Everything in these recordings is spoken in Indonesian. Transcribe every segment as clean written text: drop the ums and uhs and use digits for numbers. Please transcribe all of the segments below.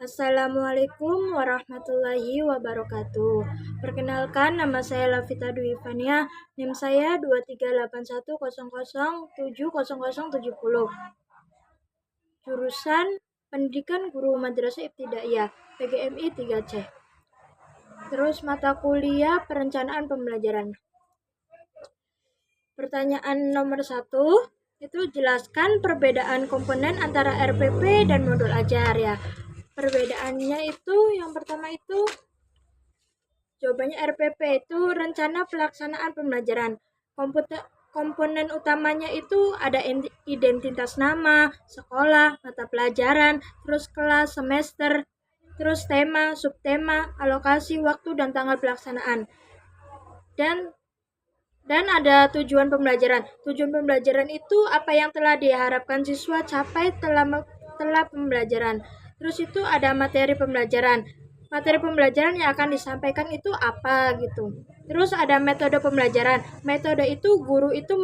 Assalamualaikum warahmatullahi wabarakatuh. Perkenalkan, nama saya Lavita Dwi Fania, NIM saya 238100700070. Jurusan Pendidikan Guru Madrasah Ibtidaiyah, PGMI 3C. Terus mata kuliah perencanaan pembelajaran. Pertanyaan nomor 1, itu jelaskan perbedaan komponen antara RPP dan modul ajar ya. Perbedaannya itu yang pertama itu jawabannya RPP itu rencana pelaksanaan pembelajaran. Komponen utamanya itu ada identitas nama, sekolah, mata pelajaran, terus kelas, semester, terus tema, subtema, alokasi, waktu, dan tanggal pelaksanaan. Dan ada tujuan pembelajaran. Tujuan pembelajaran itu apa yang telah diharapkan siswa capai telah pembelajaran. Terus itu ada materi pembelajaran. Materi pembelajaran yang akan disampaikan itu apa gitu. Terus ada metode pembelajaran. Metode itu guru itu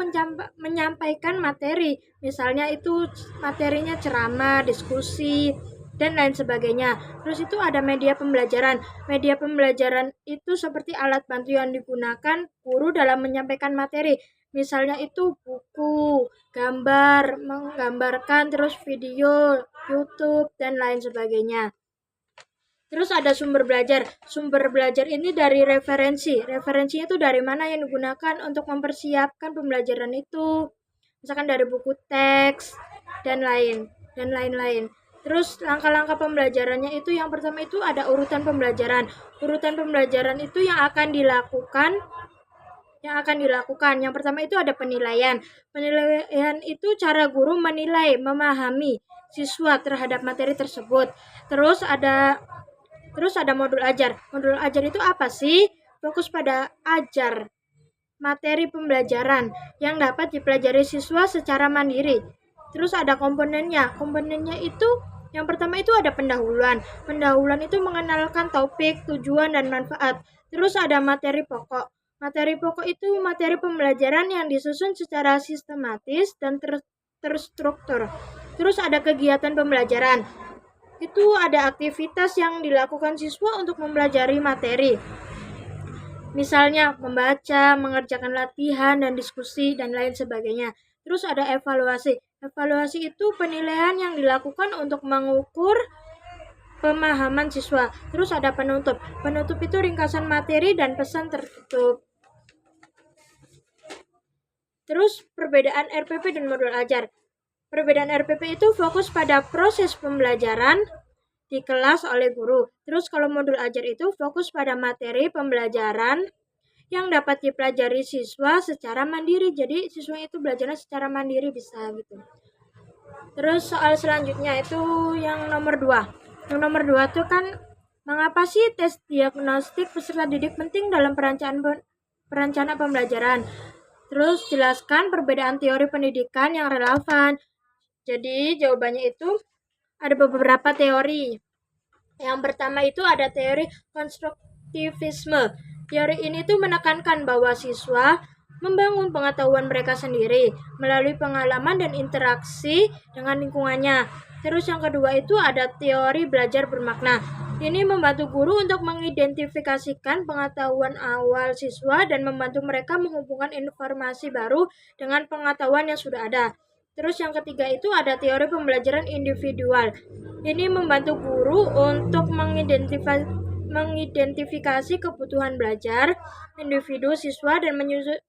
menyampaikan materi. Misalnya itu materinya ceramah, diskusi, dan lain sebagainya. Terus itu ada media pembelajaran. Media pembelajaran itu seperti alat bantu yang digunakan guru dalam menyampaikan materi. Misalnya itu buku, gambar, menggambarkan, terus video, YouTube, dan lain sebagainya. Terus ada sumber belajar. Sumber belajar ini dari referensi. Referensinya itu dari mana yang digunakan untuk mempersiapkan pembelajaran itu. Misalkan dari buku teks dan lain-lain. Terus langkah-langkah pembelajarannya itu yang pertama itu ada urutan pembelajaran. Urutan pembelajaran itu yang akan dilakukan. Yang pertama itu ada penilaian. Penilaian itu cara guru menilai, memahami siswa terhadap materi tersebut. Terus ada modul ajar. Modul ajar itu apa sih? Fokus pada ajar materi pembelajaran yang dapat dipelajari siswa secara mandiri. Terus ada komponennya. Komponennya itu yang pertama itu ada pendahuluan. Pendahuluan itu mengenalkan topik, tujuan, dan manfaat. Terus ada materi pokok. Materi pokok itu materi pembelajaran yang disusun secara sistematis dan terstruktur. Terus ada kegiatan pembelajaran. Itu ada aktivitas yang dilakukan siswa untuk mempelajari materi. Misalnya membaca, mengerjakan latihan dan diskusi, dan lain sebagainya. Terus ada evaluasi. Evaluasi itu penilaian yang dilakukan untuk mengukur pemahaman siswa. Terus ada penutup. Penutup itu ringkasan materi dan pesan tertutup. Terus perbedaan RPP dan modul ajar. Perbedaan RPP itu fokus pada proses pembelajaran di kelas oleh guru. Terus kalau modul ajar itu fokus pada materi pembelajaran yang dapat dipelajari siswa secara mandiri. Jadi siswa itu belajarnya secara mandiri bisa gitu. Terus soal selanjutnya itu yang nomor 2. Yang nomor 2 itu kan mengapa sih tes diagnostik peserta didik penting dalam perencanaan pembelajaran? Terus jelaskan perbedaan teori pendidikan yang relevan. Jadi jawabannya itu ada beberapa teori. Yang pertama itu ada teori konstruktivisme. Teori ini tuh menekankan bahwa siswa membangun pengetahuan mereka sendiri melalui pengalaman dan interaksi dengan lingkungannya. Terus yang kedua itu ada teori belajar bermakna. Ini membantu guru untuk mengidentifikasikan pengetahuan awal siswa dan membantu mereka menghubungkan informasi baru dengan pengetahuan yang sudah ada. Terus yang ketiga itu ada teori pembelajaran individual. Ini membantu guru untuk mengidentifikasi kebutuhan belajar individu siswa dan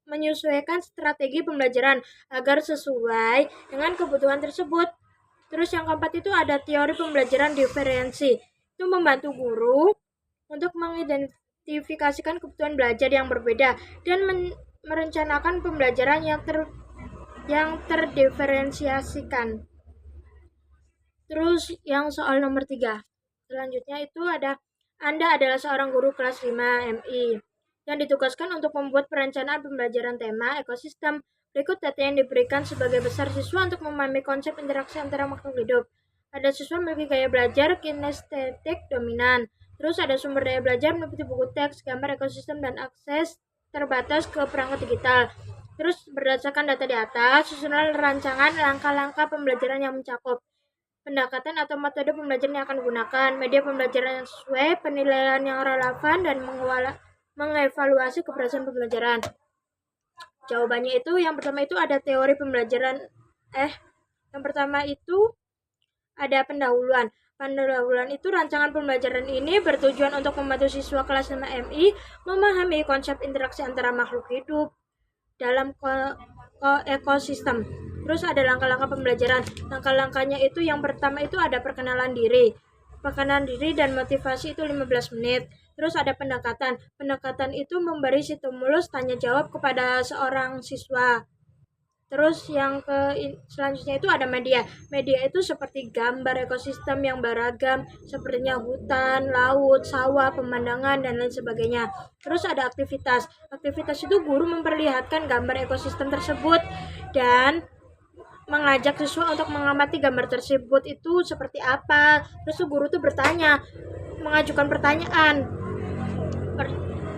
menyesuaikan strategi pembelajaran agar sesuai dengan kebutuhan tersebut. Terus yang keempat itu ada teori pembelajaran diferensi. Itu membantu guru untuk mengidentifikasikan kebutuhan belajar yang berbeda dan merencanakan pembelajaran yang terdiferensiasikan. Terus yang soal nomor 3. Selanjutnya itu ada Anda adalah seorang guru kelas 5 MI yang ditugaskan untuk membuat perencanaan pembelajaran tema ekosistem. Berikut data yang diberikan sebagai besar siswa untuk memahami konsep interaksi antara makhluk hidup. Ada siswa memiliki gaya belajar kinestetik dominan. Terus ada sumber daya belajar meliputi buku teks, gambar, ekosistem, dan akses terbatas ke perangkat digital. Terus berdasarkan data di atas, susunan rancangan langkah-langkah pembelajaran yang mencakup. pendekatan atau metode pembelajaran yang akan digunakan, media pembelajaran yang sesuai, penilaian yang relevan, dan mengevaluasi keberhasilan pembelajaran. Jawabannya itu yang pertama itu ada teori pembelajaran. Yang pertama itu ada pendahuluan. Pendahuluan itu rancangan pembelajaran ini bertujuan untuk membantu siswa kelas 5 MI memahami konsep interaksi antara makhluk hidup dalam ekosistem. Terus ada langkah-langkah pembelajaran. Langkah-langkahnya itu yang pertama itu ada perkenalan diri. Perkenalan diri dan motivasi itu 15 menit. Terus ada pendekatan. Pendekatan itu memberi stimulus tanya jawab kepada seorang siswa. Terus yang selanjutnya itu ada media. Media itu seperti gambar ekosistem yang beragam, sepertinya hutan, laut, sawah, pemandangan, dan lain sebagainya. Terus ada aktivitas. Aktivitas itu guru memperlihatkan gambar ekosistem tersebut dan mengajak siswa untuk mengamati gambar tersebut itu seperti apa. Terus guru tuh bertanya, mengajukan pertanyaan.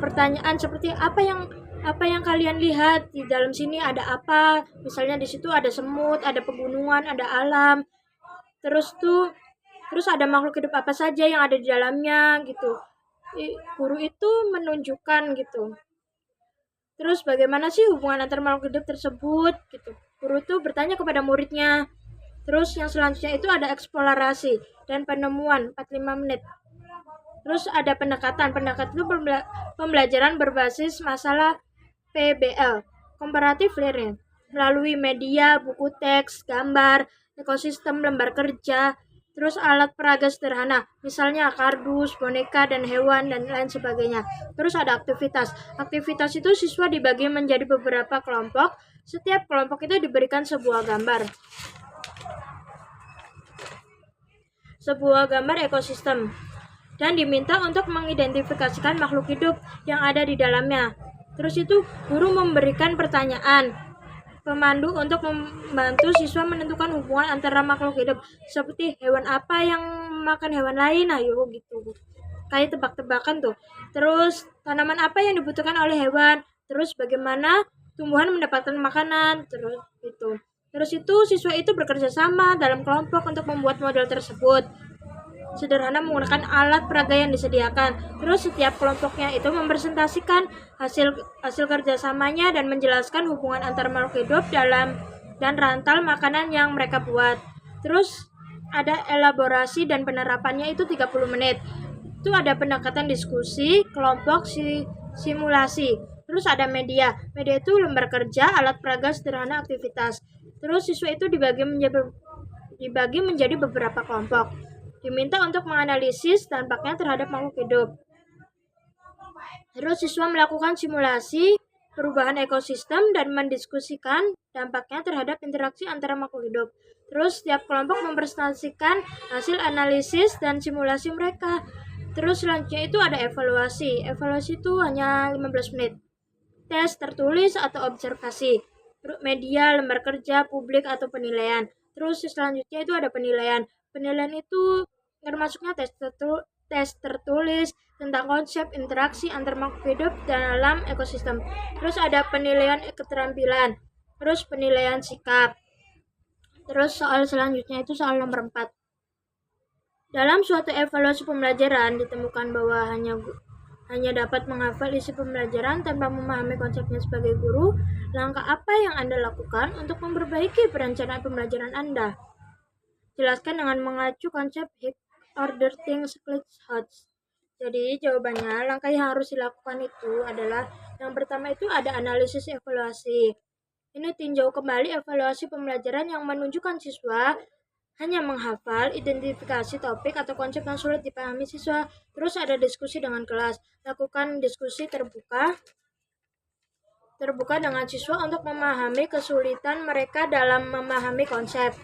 Pertanyaan seperti apa yang kalian lihat di dalam sini, ada apa? Misalnya di situ ada semut, ada pegunungan, ada alam. Terus ada makhluk hidup apa saja yang ada di dalamnya gitu. Guru itu menunjukkan gitu. Terus bagaimana sih hubungan antar makhluk hidup tersebut gitu. Guru itu bertanya kepada muridnya. Terus yang selanjutnya itu ada eksplorasi dan penemuan 45 menit. Terus ada pendekatan. Pendekatan itu pembelajaran berbasis masalah PBL, comparative learning, melalui media, buku teks, gambar, ekosistem, lembar kerja, terus alat peraga sederhana, misalnya kardus, boneka, dan hewan, dan lain sebagainya. Terus ada aktivitas. Aktivitas itu siswa dibagi menjadi beberapa kelompok. Setiap kelompok itu diberikan sebuah gambar. Sebuah gambar ekosistem. Dan diminta untuk mengidentifikasikan makhluk hidup yang ada di dalamnya. Terus itu guru memberikan pertanyaan pemandu untuk membantu siswa menentukan hubungan antara makhluk hidup, seperti hewan apa yang makan hewan lain, ayo gitu. Kayak tebak-tebakan tuh. Terus tanaman apa yang dibutuhkan oleh hewan, terus bagaimana tumbuhan mendapatkan makanan, terus itu. Terus itu siswa itu bekerja sama dalam kelompok untuk membuat model tersebut. Sederhana menggunakan alat peraga yang disediakan. Terus setiap kelompoknya itu mempresentasikan hasil kerjasamanya dan menjelaskan hubungan antar makhluk hidup dan rantal makanan yang mereka buat. Terus ada elaborasi dan penerapannya itu 30 menit. Itu ada pendekatan diskusi, kelompok, simulasi. Terus ada media. Media itu lembar kerja, alat peraga sederhana, aktivitas. Terus siswa itu dibagi menjadi beberapa kelompok. Diminta untuk menganalisis dampaknya terhadap makhluk hidup. Terus siswa melakukan simulasi perubahan ekosistem dan mendiskusikan dampaknya terhadap interaksi antara makhluk hidup. Terus setiap kelompok mempresentasikan hasil analisis dan simulasi mereka. Terus selanjutnya itu ada evaluasi. Evaluasi itu hanya 15 menit. Tes tertulis atau observasi. Media, lembar kerja, publik atau penilaian. Terus selanjutnya itu ada penilaian. Penilaian itu termasuknya tes tertulis tentang konsep interaksi antar makhluk hidup dalam ekosistem. Terus ada penilaian keterampilan. Terus penilaian sikap. Terus soal selanjutnya itu soal nomor 4. Dalam suatu evaluasi pembelajaran ditemukan bahwa hanya dapat menghafal isi pembelajaran tanpa memahami konsepnya sebagai guru. Langkah apa yang Anda lakukan untuk memperbaiki perencanaan pembelajaran Anda? Jelaskan dengan mengacu konsep Higgs order things clicks hots. Jadi jawabannya, langkah yang harus dilakukan itu adalah yang pertama itu ada analisis evaluasi. Ini tinjau kembali evaluasi pembelajaran yang menunjukkan siswa hanya menghafal, identifikasi topik atau konsep yang sulit dipahami siswa. Terus ada diskusi dengan kelas. Lakukan diskusi terbuka dengan siswa untuk memahami kesulitan mereka dalam memahami konsep.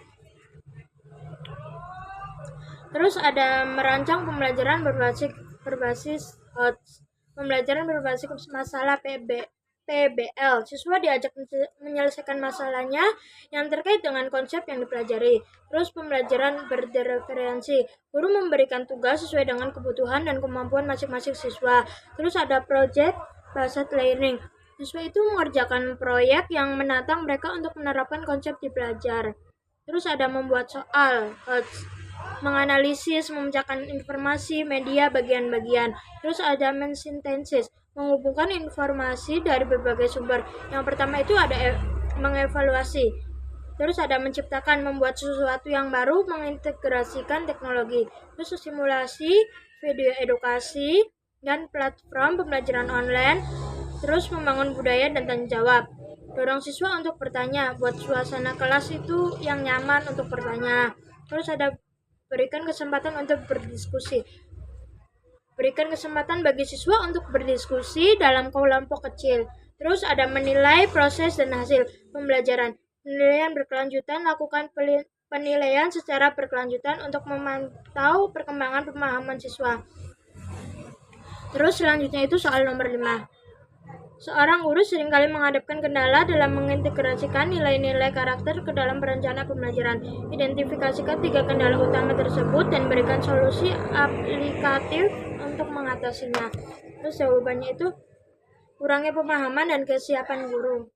Terus ada merancang pembelajaran berbasis HOTS. Pembelajaran berbasis masalah PBL. Siswa diajak menyelesaikan masalahnya yang terkait dengan konsep yang dipelajari. Terus pembelajaran berreferensi. Guru memberikan tugas sesuai dengan kebutuhan dan kemampuan masing-masing siswa. Terus ada project based learning. Siswa itu mengerjakan proyek yang menantang mereka untuk menerapkan konsep dipelajari. Terus ada membuat soal HOTS. menganalisis, memecahkan informasi, media, bagian-bagian. Terus ada mensintesis, menghubungkan informasi dari berbagai sumber. Yang pertama itu ada mengevaluasi. Terus ada menciptakan, membuat sesuatu yang baru, mengintegrasikan teknologi. Terus simulasi, video edukasi, dan platform pembelajaran online. Terus membangun budaya dan tanggung jawab. Dorong siswa untuk bertanya, buat suasana kelas itu yang nyaman untuk bertanya. Terus ada berikan kesempatan untuk berdiskusi. Berikan kesempatan bagi siswa untuk berdiskusi dalam kelompok kecil. Terus ada menilai proses dan hasil pembelajaran. Penilaian berkelanjutan, lakukan penilaian secara berkelanjutan untuk memantau perkembangan pemahaman siswa. Terus selanjutnya itu soal nomor 5. Seorang guru seringkali menghadapkan kendala dalam mengintegrasikan nilai-nilai karakter ke dalam perencanaan pembelajaran. Identifikasikan 3 kendala utama tersebut dan berikan solusi aplikatif untuk mengatasinya. Terus jawabannya itu kurangnya pemahaman dan kesiapan guru.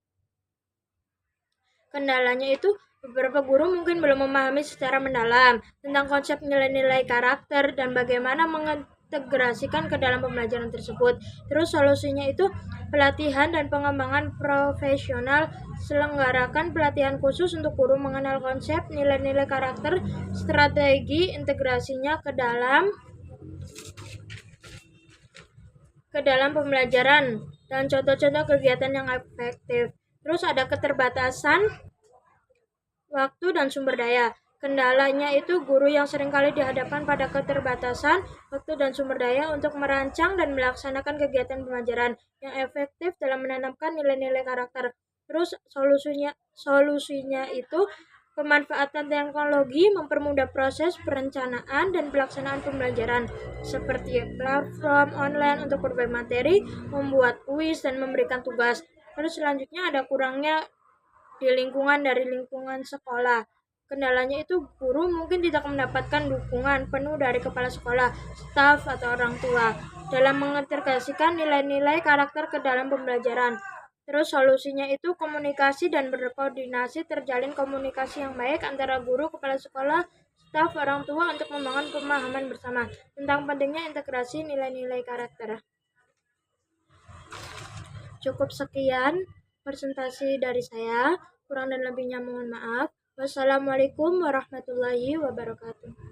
Kendalanya itu beberapa guru mungkin belum memahami secara mendalam tentang konsep nilai-nilai karakter dan bagaimana mengintegrasikan ke dalam pembelajaran tersebut. Terus solusinya itu pelatihan dan pengembangan profesional, selenggarakan pelatihan khusus untuk guru mengenal konsep nilai-nilai karakter, strategi integrasinya ke dalam pembelajaran, dan contoh-contoh kegiatan yang efektif. Terus ada keterbatasan waktu dan sumber daya. Kendalanya itu guru yang seringkali dihadapkan pada keterbatasan waktu dan sumber daya untuk merancang dan melaksanakan kegiatan pembelajaran yang efektif dalam menanamkan nilai-nilai karakter. Terus solusinya itu pemanfaatan teknologi mempermudah proses perencanaan dan pelaksanaan pembelajaran seperti platform online untuk berbagai materi, membuat kuis, dan memberikan tugas. Terus selanjutnya ada kurangnya di lingkungan dari lingkungan sekolah. Kendalanya itu guru mungkin tidak mendapatkan dukungan penuh dari kepala sekolah, staf, atau orang tua dalam mengintegrasikan nilai-nilai karakter ke dalam pembelajaran. Terus solusinya itu komunikasi dan berkoordinasi, terjalin komunikasi yang baik antara guru, kepala sekolah, staf, orang tua untuk membangun pemahaman bersama tentang pentingnya integrasi nilai-nilai karakter. Cukup sekian presentasi dari saya, kurang dan lebihnya mohon maaf. Wassalamualaikum warahmatullahi wabarakatuh.